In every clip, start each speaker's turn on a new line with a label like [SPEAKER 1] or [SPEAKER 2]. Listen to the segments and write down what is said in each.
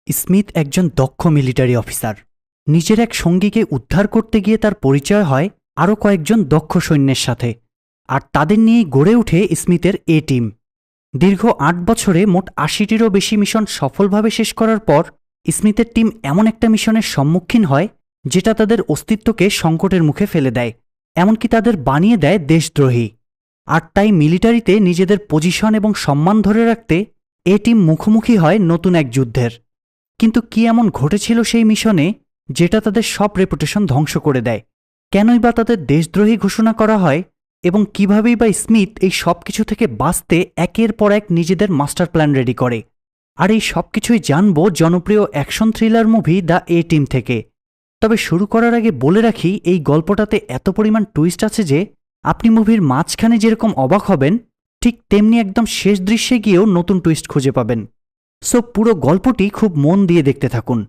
[SPEAKER 1] Smith একজন দক্ষ military officer. নিজের এক সঙ্গীকে উদ্ধার করতে গিয়ে তার পরিচয় হয় আরও কয়েকজন দক্ষ সৈন্যের সাথে, আর তাদের নিয়েই গড়ে ওঠে স্মিথের এ টিম। দীর্ঘ ৮ বছরে মোট ৮০টিরও বেশি মিশন সফলভাবে শেষ করার পর স্মিথের টিম এমন একটা মিশনের সম্মুখীন হয় যেটা তাদের অস্তিত্বকে সংকটের মুখে ফেলে দেয়, এমনকি তাদের বানিয়ে দেয় দেশদ্রোহী। আর তাই মিলিটারিতে নিজেদের পজিশন এবং সম্মান ধরে রাখতে এ টিম মুখোমুখি হয় নতুন এক যুদ্ধের। কিন্তু কি এমন ঘটেছিল সেই মিশনে যেটা তাদের সব রেপুটেশন ধ্বংস করে দেয়? কেনই বা তাদের দেশদ্রোহী ঘোষণা করা হয় এবং কিভাবেই বা স্মিথ এই সব কিছু থেকে বাঁচতে একের পর এক নিজেদের মাস্টার প্ল্যান রেডি করে? আর এই সব কিছুই জানবো জনপ্রিয় action thriller movie the A team থেকে। তবে শুরু করার আগে বলে রাখি, এই গল্পটাতে এত পরিমাণ টুইস্ট আছে যে আপনি মুভির মাঝখানে যেরকম অবাক হবেন, ঠিক তেমনি একদম শেষ দৃশ্যে গিয়েও নতুন টুইস্ট খুঁজে পাবেন। সো পুরো গল্পটি খুব মন দিয়ে দেখতে থাকুন।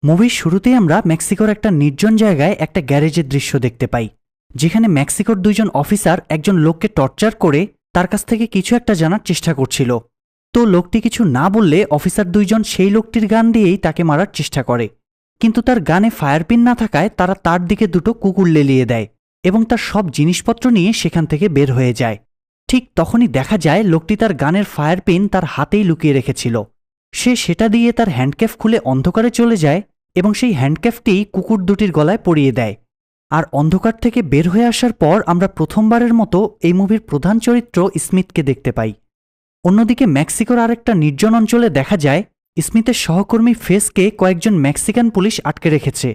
[SPEAKER 1] মুভির শুরুতেই আমরা মেক্সিকোর একটা নির্জন জায়গায় একটা গ্যারেজের দৃশ্য দেখতে পাই, যেখানে মেক্সিকোর দুইজন অফিসার একজন লোককে টর্চার করে তার কাছ থেকে কিছু একটা জানার চেষ্টা করছিল। তো লোকটি কিছু না বললে অফিসার দুইজন সেই লোকটির গান দিয়েই তাকে মারার চেষ্টা করে, কিন্তু তার গানে ফায়ারপিন না থাকায় তারা তার দিকে দুটো কুকুর লেলিয়ে দেয় এবং তার সব জিনিসপত্র নিয়ে সেখান থেকে বের হয়ে যায়। ঠিক তখনই দেখা যায় লোকটি তার গানের ফায়ারপিন তার হাতেই লুকিয়ে রেখেছিল। সে সেটা দিয়ে তার হ্যান্ডক্যাফ খুলে অন্ধকারে চলে যায় এবং সেই হ্যান্ডক্যাফটি কুকুর দুটির গলায় পরিয়ে দেয়। আর অন্ধকার থেকে বের হয়ে আসার পর আমরা প্রথমবারের মতো এই মুভির প্রধান চরিত্র স্মিথকে দেখতে পাই। অন্যদিকে মেক্সিকোর আরেকটা নির্জন অঞ্চলে দেখা যায় স্মিথের সহকর্মী ফেসকে কয়েকজন মেক্সিকান পুলিশ আটকে রেখেছে।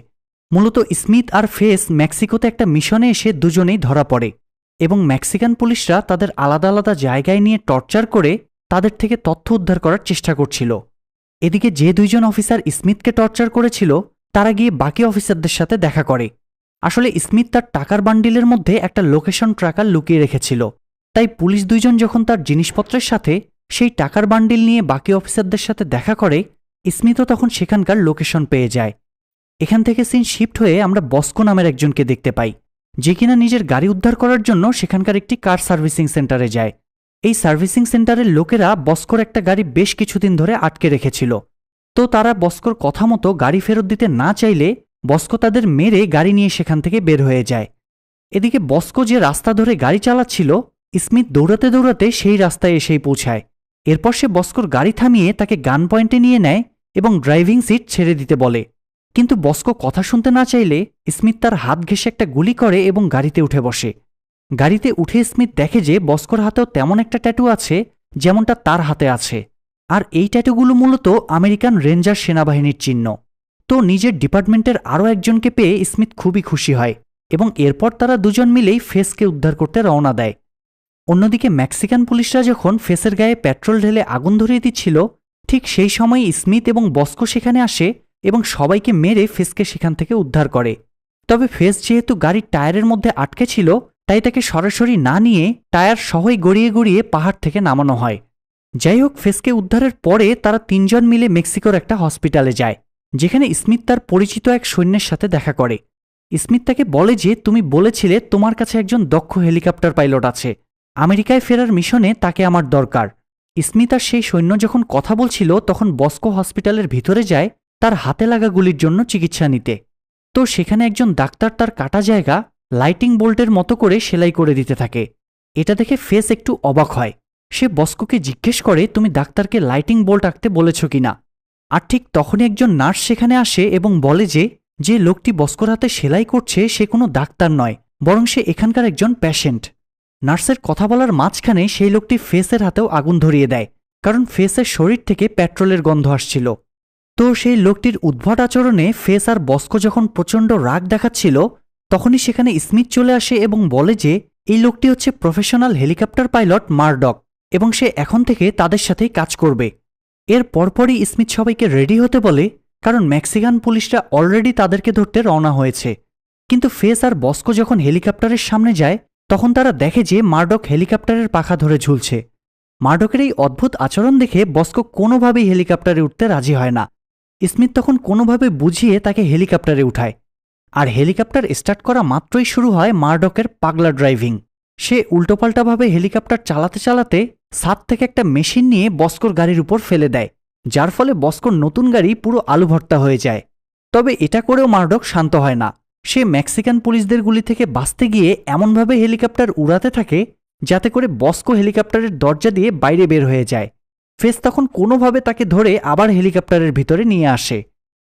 [SPEAKER 1] মূলত স্মিথ আর ফেস মেক্সিকোতে একটা মিশনে এসে দুজনেই ধরা পড়ে এবং মেক্সিকান পুলিশরা তাদের আলাদা আলাদা জায়গায় নিয়ে টর্চার করে তাদের থেকে তথ্য উদ্ধার করার চেষ্টা করছিল। এদিকে যে দুইজন অফিসার স্মিথকে টর্চার করেছিল তারা গিয়ে বাকি অফিসারদের সাথে দেখা করে। আসলে স্মিথ তার টাকার বান্ডিলের মধ্যে একটা লোকেশন ট্র্যাকার লুকিয়ে রেখেছিল, তাই পুলিশ দুইজন যখন তার জিনিসপত্রের সাথে সেই টাকার বান্ডিল নিয়ে বাকি অফিসারদের সাথে দেখা করে, স্মিথও তখন সেখানকার লোকেশন পেয়ে যায়। এখান থেকে সিন শিফট হয়ে আমরা বস্কো নামের একজনকে দেখতে পাই, যে কিনা নিজের গাড়ি উদ্ধার করার জন্য সেখানকার একটি কার সার্ভিসিং সেন্টারে যায়। এই সার্ভিসিং সেন্টারের লোকেরা বস্কোর একটা গাড়ি বেশ কিছুদিন ধরে আটকে রেখেছিল। তো তারা বস্কোর কথা মতো গাড়ি ফেরত দিতে না চাইলে বস্কো তাদের মেরে গাড়ি নিয়ে সেখান থেকে বের হয়ে যায়। এদিকে বস্কো যে রাস্তা ধরে গাড়ি চালাচ্ছিল, স্মিথ দৌড়াতে দৌড়াতে সেই রাস্তায় এসেই পৌঁছায়। এরপর সে বস্কোর গাড়ি থামিয়ে তাকে গান পয়েন্টে নিয়ে নেয় এবং ড্রাইভিং সিট ছেড়ে দিতে বলে। কিন্তু বস্কো কথা শুনতে না চাইলে স্মিথ তার হাত ঘেঁষে একটা গুলি করে এবং গাড়িতে উঠে বসে। গাড়িতে উঠে স্মিথ দেখে যে বস্কোর হাতেও তেমন একটা ট্যাটু আছে যেমনটা তার হাতে আছে, আর এই ট্যাটুগুলো মূলত আমেরিকান রেঞ্জার সেনাবাহিনীর চিহ্ন। তো নিজের ডিপার্টমেন্টের আরও একজনকে পেয়ে স্মিথ খুবই খুশি হয় এবং এরপর তারা দুজন মিলেই ফেসকে উদ্ধার করতে রওনা দেয়। অন্যদিকে মেক্সিকান পুলিশরা যখন ফেসের গায়ে পেট্রোল ঢেলে আগুন ধরিয়ে দিচ্ছিল, ঠিক সেই সময় স্মিথ এবং বস্কো সেখানে আসে এবং সবাইকে মেরে ফেসকে সেখান থেকে উদ্ধার করে। তবে ফেস যেহেতু গাড়ির টায়ারের মধ্যে আটকে ছিল, তাই তাকে সরাসরি না নিয়ে টায়ার সহই গড়িয়ে গড়িয়ে পাহাড় থেকে নামানো হয়। যাই হোক, ফেসকে উদ্ধারের পরে তারা তিনজন মিলে মেক্সিকোর একটা হসপিটালে যায়, যেখানে স্মিথ তার পরিচিত এক সৈন্যের সাথে দেখা করে। স্মিথ তাকে বলে যে তুমি বলেছিলে তোমার কাছে একজন দক্ষ হেলিকপ্টার পাইলট আছে, আমেরিকায় ফেরার মিশনে তাকে আমার দরকার। স্মিথ আর সেই সৈন্য যখন কথা বলছিল তখন বস্কো হসপিটালের ভিতরে যায় তার হাতে লাগা গুলির জন্য চিকিৎসা নিতে। তো সেখানে একজন ডাক্তার তার কাটা জায়গা লাইটিং বোল্টের মতো করে সেলাই করে দিতে থাকে। এটা দেখে ফেস একটু অবাক হয়। সে বস্কোকে জিজ্ঞেস করে তুমি ডাক্তারকে লাইটিং বোল্ট আঁকতে বলেছ কিনা। আর ঠিক তখনই একজন নার্স সেখানে আসে এবং বলে যে যে লোকটি বস্কোর হাতে সেলাই করছে সে কোনো ডাক্তার নয়, বরং সে এখানকার একজন পেশেন্ট। নার্সের কথা বলার মাঝখানে সেই লোকটি ফেসের হাতেও আগুন ধরিয়ে দেয়, কারণ ফেসের শরীর থেকে পেট্রোলের গন্ধ আসছিল। তো সেই লোকটির উদ্ভট আচরণে ফেস আর বস্কো যখন প্রচণ্ড রাগ দেখাচ্ছিল, তখনই সেখানে স্মিথ চলে আসে এবং বলে যে এই লোকটি হচ্ছে প্রফেশনাল হেলিকপ্টার পাইলট মারডক এবং সে এখন থেকে তাদের সাথেই কাজ করবে। এর পরপরই স্মিথ সবাইকে রেডি হতে বলে, কারণ মেক্সিকান পুলিশরা অলরেডি তাদেরকে ধরতে রওনা হয়েছে। কিন্তু ফেস আর বস্কো যখন হেলিকপ্টারের সামনে যায় তখন তারা দেখে যে মারডক হেলিকপ্টারের পাখা ধরে ঝুলছে। মারডকের এই অদ্ভুত আচরণ দেখে বস্কো কোনোভাবেই হেলিকপ্টারে উঠতে রাজি হয় না। স্মিথ তখন কোনোভাবে বুঝিয়ে তাকে হেলিকপ্টারে উঠায়, আর হেলিকপ্টার স্টার্ট করা মাত্রই শুরু হয় মারডকের পাগলা ড্রাইভিং। সে উল্টোপাল্টাভাবে হেলিকপ্টার চালাতে চালাতে ছাদ থেকে একটা মেশিন নিয়ে বস্কোর গাড়ির উপর ফেলে দেয় যার ফলে বস্কোর নতুন গাড়ি পুরো আলু ভর্তা হয়ে যায়। তবে এটা করেও মার্ডক শান্ত হয় না। সে মেক্সিকান পুলিশদের গুলি থেকে বাঁচতে গিয়ে এমনভাবে হেলিকপ্টার উড়াতে থাকে যাতে করে বস্কো হেলিকপ্টারের দরজা দিয়ে বাইরে বের হয়ে যায়। ফেস তখন কোনোভাবে তাকে ধরে আবার হেলিকপ্টারের ভিতরে নিয়ে আসে।